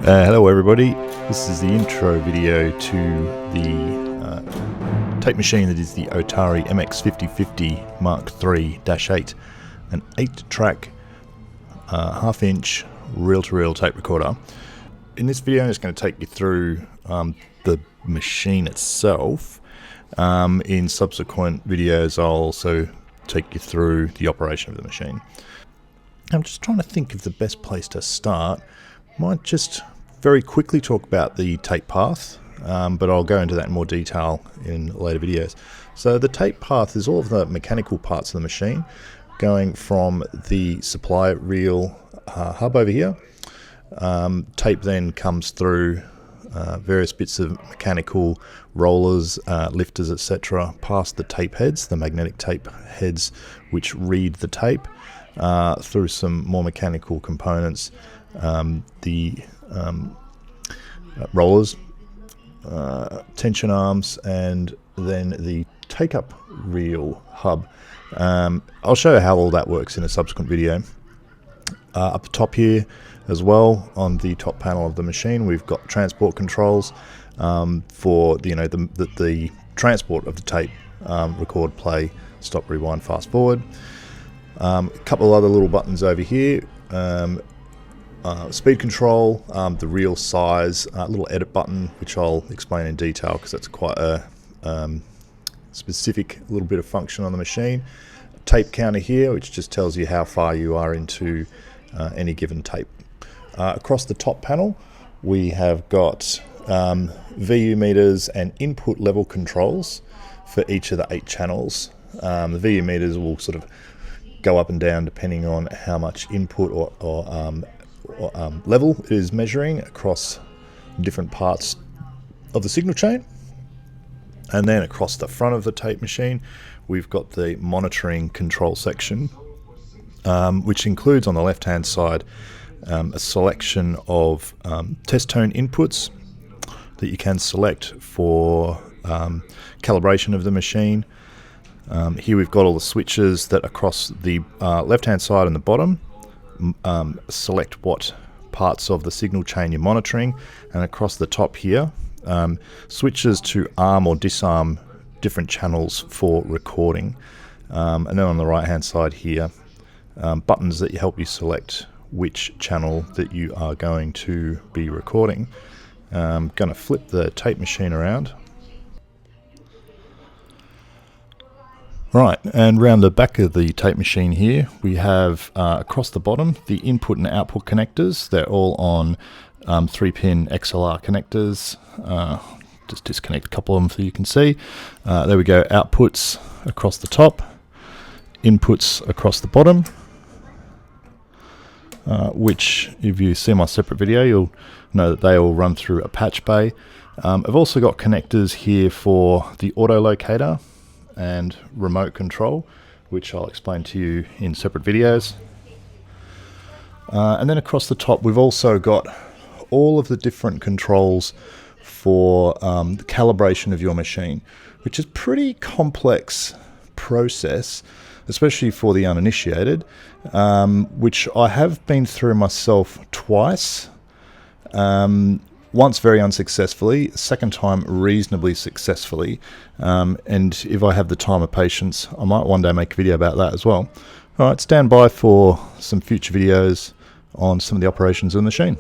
Hello everybody, this is the intro video to the tape machine that is the Otari MX5050 Mk 3-8, an 8-track half-inch reel-to-reel tape recorder. In this video I'm just going to take you through the machine itself. In subsequent videos I'll also take you through the operation of the machine. I'm just trying to think of the best place to start. Might just very quickly talk about the tape path, but I'll go into that in more detail in later videos. So the tape path is all of the mechanical parts of the machine, going from the supply reel hub over here. Tape then comes through various bits of mechanical rollers, lifters, etc., past the tape heads, the magnetic tape heads which read the tape, through some more mechanical components, the rollers, tension arms, and then the take-up reel hub. I'll show you how all that works in a subsequent video. Up the top here as well, on the top panel of the machine, we've got transport controls for the transport of the tape, record, play, stop, rewind, fast forward. A couple of other little buttons over here. Speed control, the reel size, little edit button which I'll explain in detail because that's quite a specific little bit of function on the machine. Tape counter here which just tells you how far you are into any given tape. Across the top panel we have got VU meters and input level controls for each of the 8 channels. The VU meters will sort of go up and down depending on how much input or level it is measuring across different parts of the signal chain. And then across the front of the tape machine we've got the monitoring control section, which includes on the left hand side a selection of test tone inputs that you can select for calibration of the machine. Here we've got all the switches that across the left hand side and the bottom select what parts of the signal chain you're monitoring, and across the top here switches to arm or disarm different channels for recording, and then on the right hand side here buttons that help you select which channel that you are going to be recording. I'm going to flip the tape machine around. Right, and round the back of the tape machine here we have across the bottom the input and output connectors. They're all on 3-pin XLR connectors. Just disconnect a couple of them so you can see. There we go, outputs across the top, inputs across the bottom, which if you see my separate video you'll know that they all run through a patch bay. I've also got connectors here for the auto locator and remote control, which I'll explain to you in separate videos. And then across the top we've also got all of the different controls for the calibration of your machine, which is a pretty complex process, especially for the uninitiated, which I have been through myself twice. Once very unsuccessfully, second time reasonably successfully, and if I have the time or patience I might one day make a video about that as well. Alright, stand by for some future videos on some of the operations of the machine.